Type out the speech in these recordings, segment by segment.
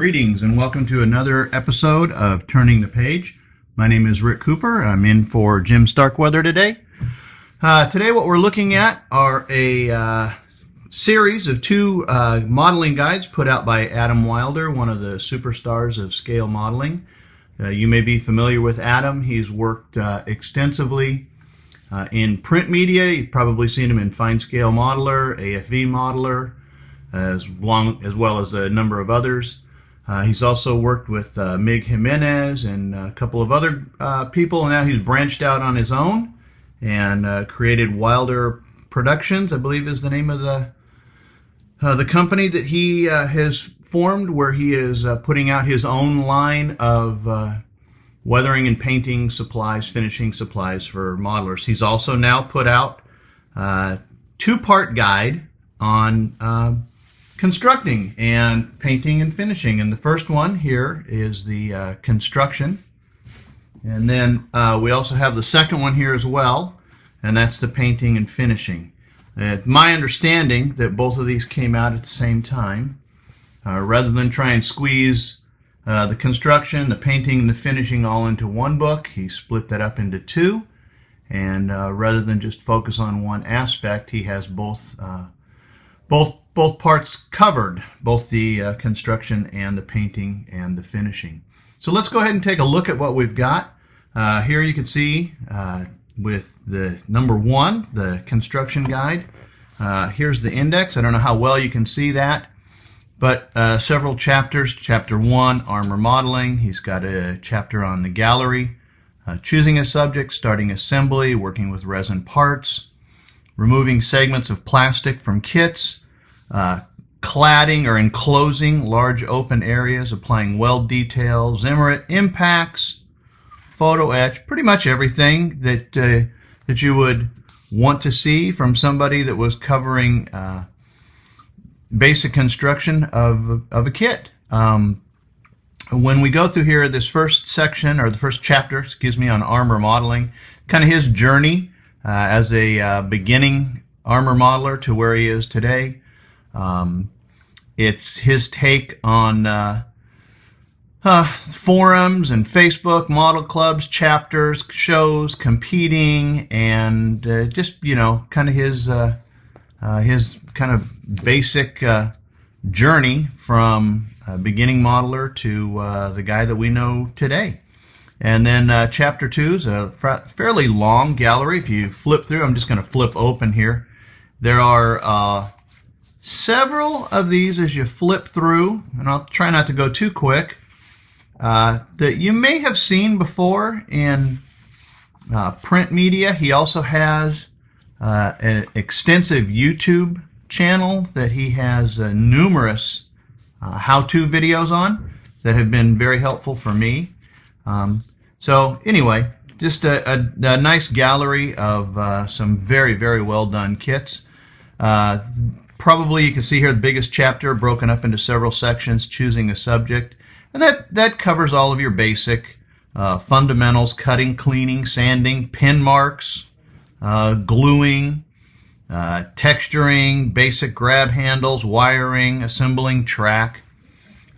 Greetings and welcome to another episode of Turning the Page. My name is Rick Cooper. I'm in for Jim Starkweather today. Today what we're looking at are a series of two modeling guides put out by Adam Wilder, one of the superstars of scale modeling. You may be familiar with Adam. He's worked extensively in print media. You've probably seen him in Fine Scale Modeller, AFV Modeller, as well as a number of others. He's also worked with Mig Jimenez and a couple of other people, and now he's branched out on his own and created Wilder Productions, I believe is the name of the company that he has formed, where he is putting out his own line of weathering and painting supplies, finishing supplies for modelers. He's also now put out a two-part guide on constructing and painting and finishing, and the first one here is the construction, and then we also have the second one here as well, and that's the painting and finishing. My understanding that both of these came out at the same time. Rather than try and squeeze the construction, the painting, and the finishing all into one book, he split that up into two, and rather than just focus on one aspect, he has both parts covered, both the construction and the painting and the finishing. So let's go ahead and take a look at what we've got. Here you can see with the number one, the construction guide. Here's the index. I don't know how well you can see that, but several chapters. Chapter 1, Arm Remodeling. He's got a chapter on the gallery, choosing a subject, starting assembly, working with resin parts, removing segments of plastic from kits, cladding or enclosing large open areas, applying weld detail, Zimmerit impacts, photo etch, pretty much everything that you would want to see from somebody that was covering basic construction of a kit. When we go through here, this first section, or the first chapter, excuse me, on Arm Remodeling, kind of his journey as a beginning armor modeler to where he is today. It's his take on forums and Facebook, model clubs, chapters, shows, competing, and just, you know, kind of his kind of basic journey from beginning modeler to the guy that we know today. And then chapter 2 is a fairly long gallery. If you flip through, I'm just going to flip open here. There are several of these as you flip through, and I'll try not to go too quick, that you may have seen before in print media. He also has an extensive YouTube channel that he has numerous how-to videos on that have been very helpful for me. So anyway, just a nice gallery of some very, very well done kits. Probably you can see here the biggest chapter broken up into several sections, choosing a subject, and that covers all of your basic fundamentals: cutting, cleaning, sanding, pin marks, gluing, texturing, basic grab handles, wiring, assembling track.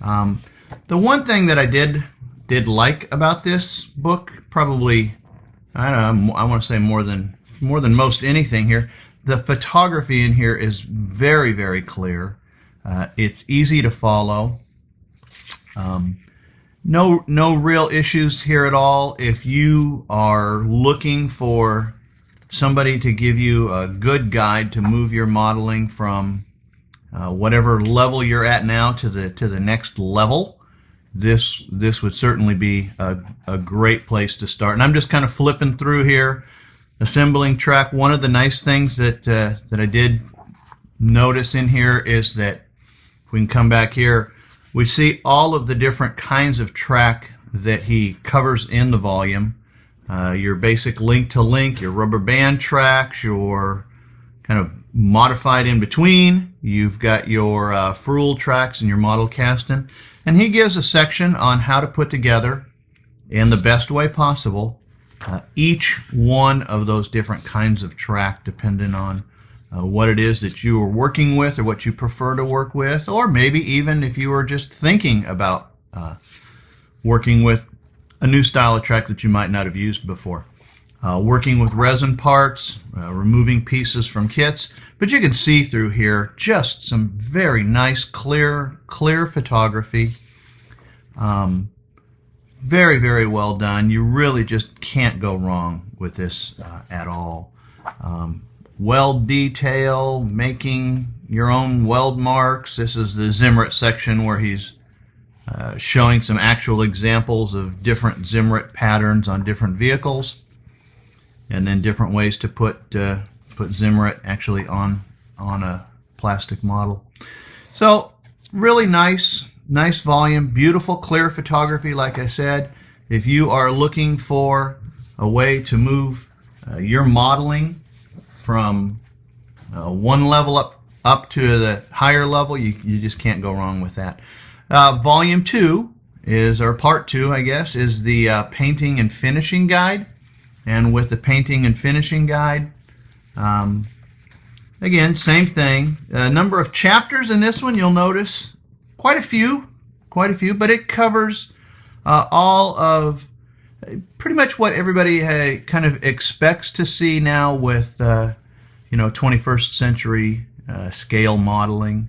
The one thing that I did like about this book, probably, I don't know, I want to say more than most anything here, the photography in here is very, very clear. It's easy to follow. No real issues here at all. If you are looking for somebody to give you a good guide to move your modeling from whatever level you're at now to the next level, this would certainly be a great place to start. And I'm just kind of flipping through here. Assembling track. One of the nice things that I did notice in here is that if we can come back here, we see all of the different kinds of track that he covers in the volume. Your basic link to link, your rubber band tracks, your kind of modified in between. You've got your ferrule tracks and your model casting. And he gives a section on how to put together, in the best way possible, each one of those different kinds of track, depending on what it is that you are working with or what you prefer to work with, or maybe even if you are just thinking about working with a new style of track that you might not have used before. Working with resin parts, removing pieces from kits, but you can see through here just some very nice clear photography. Very, very well done. You really just can't go wrong with this at all. Weld detail, making your own weld marks. This is the Zimmerit section where he's showing some actual examples of different Zimmerit patterns on different vehicles, and then different ways to put Zimmerit actually on a plastic model. So really nice volume, beautiful clear photography. Like I said, if you are looking for a way to move your modeling from one level up to the higher level, you just can't go wrong with that. Volume 2 is, or part 2 I guess, is the painting and finishing guide. And with the painting and finishing guide, again, same thing. A number of chapters in this one, you'll notice quite a few, but it covers all of pretty much what everybody kind of expects to see now with 21st century scale modeling,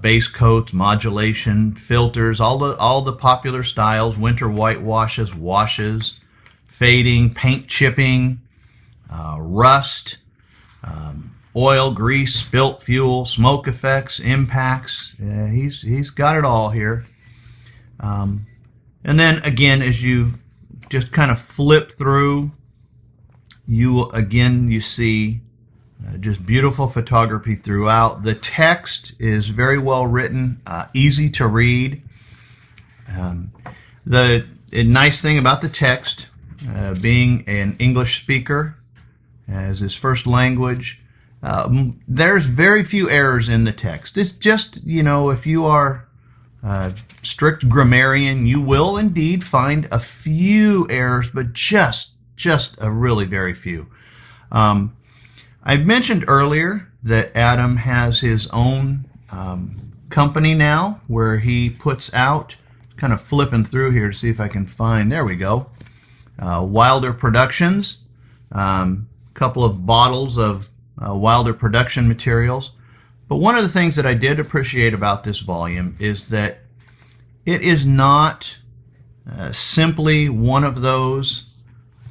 base coats, modulation, filters, all the popular styles, winter whitewashes, washes, fading, paint chipping, rust, oil, grease, spilt fuel, smoke effects, impacts. He's got it all here. And then again, as you just kind of flip through, you see just beautiful photography throughout. The text is very well written, easy to read. The nice thing about the text, being an English speaker as his first language, there's very few errors in the text. It's just, if you are a strict grammarian, you will indeed find a few errors, but just a really very few. I mentioned earlier that Adam has his own company now where he puts out, kind of flipping through here to see if I can find, there we go, Wilder Productions, couple of bottles of Wilder production materials. But one of the things that I did appreciate about this volume is that it is not simply one of those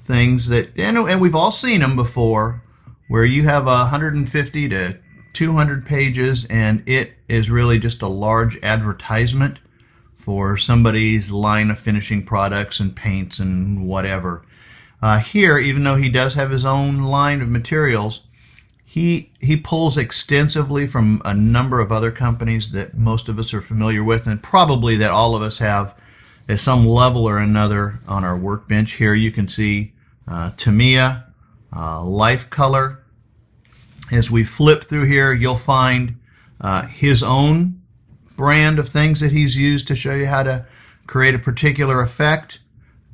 things that, and we've all seen them before, where you have 150 to 200 pages and it is really just a large advertisement for somebody's line of finishing products and paints and whatever. Here, even though he does have his own line of materials, he pulls extensively from a number of other companies that most of us are familiar with, and probably that all of us have at some level or another on our workbench. Here you can see Tamiya, Life Color. As we flip through here, you'll find his own brand of things that he's used to show you how to create a particular effect.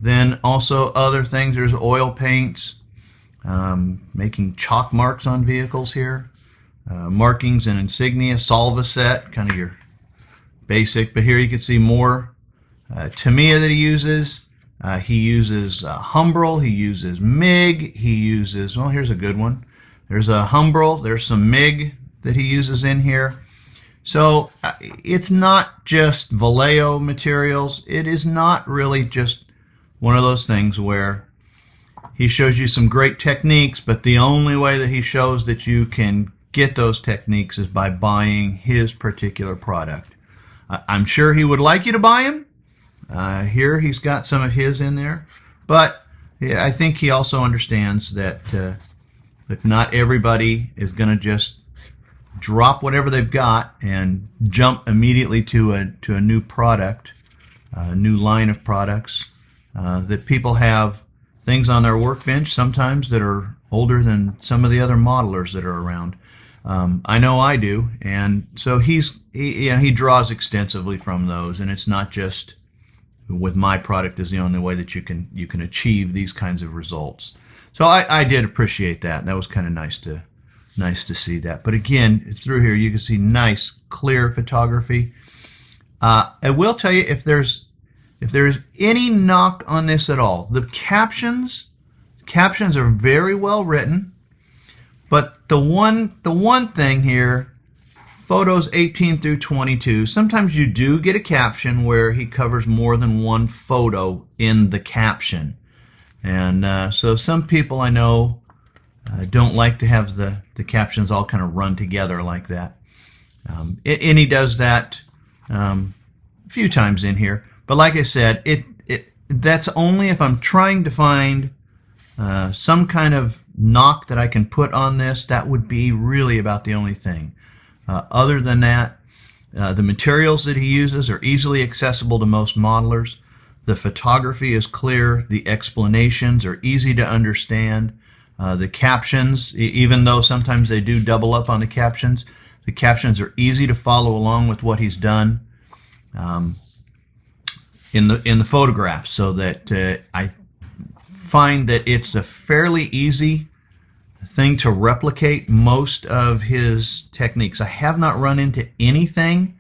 Then also other things, there's oil paints, making chalk marks on vehicles here, markings and insignia, Solvaset, kind of your basic, but here you can see more Tamiya that he uses. He uses Humbrol, he uses MIG, he uses, well, here's a good one. There's a Humbrol, there's some MIG that he uses in here. So it's not just Vallejo materials. It is not really just one of those things where he shows you some great techniques, but the only way that he shows that you can get those techniques is by buying his particular product. I'm sure he would like you to buy him. Here he's got some of his in there, but yeah, I think he also understands that that not everybody is going to just drop whatever they've got and jump immediately to a new product, a new line of products. That people have things on their workbench sometimes that are older than some of the other modelers that are around. I know I do, and so he draws extensively from those, and it's not just with my product is the only way that you can achieve these kinds of results. So I did appreciate that. That was kind of nice to nice to see that. But again, through here you can see nice, clear photography. I will tell you, if there's any knock on this at all, the captions are very well written. But the one thing here, photos 18 through 22, sometimes you do get a caption where he covers more than one photo in the caption. And so some people I know don't like to have the captions all kind of run together like that. And he does that a few times in here. But like I said, that's only if I'm trying to find some kind of knock that I can put on this. That would be really about the only thing. Other than that, the materials that he uses are easily accessible to most modelers. The photography is clear. The explanations are easy to understand. The captions, even though sometimes they do double up on the captions are easy to follow along with what he's done in the photographs, so that I find that it's a fairly easy thing to replicate most of his techniques. I have not run into anything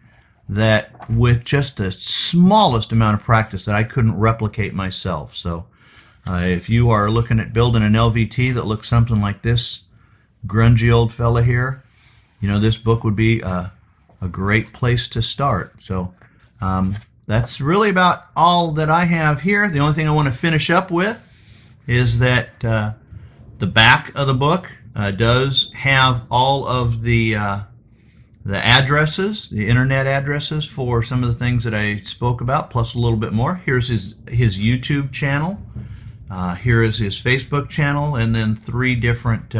that with just the smallest amount of practice that I couldn't replicate myself. So if you are looking at building an LVT that looks something like this grungy old fella here, you know, this book would be a great place to start. So that's really about all that I have here. The only thing I want to finish up with is that the back of the book does have all of the addresses, the internet addresses for some of the things that I spoke about, plus a little bit more. Here's his YouTube channel. Here is his Facebook channel, and then 3 different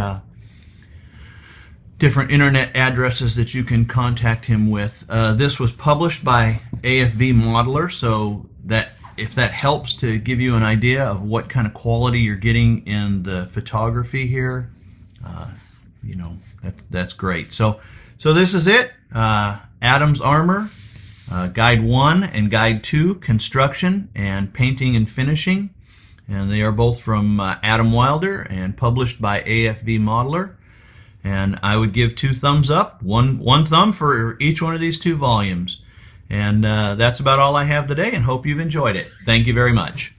internet addresses that you can contact him with. This was published by AFV Modeller, so that if that helps to give you an idea of what kind of quality you're getting in the photography here, you know, that's great. So this is it. Adam's Armour, Guide 1 and Guide 2, Construction and Painting and Finishing. And they are both from Adam Wilder and published by AFV Modeller. And I would give 2 thumbs up, one thumb for each one of these 2 volumes. And that's about all I have today, and hope you've enjoyed it. Thank you very much.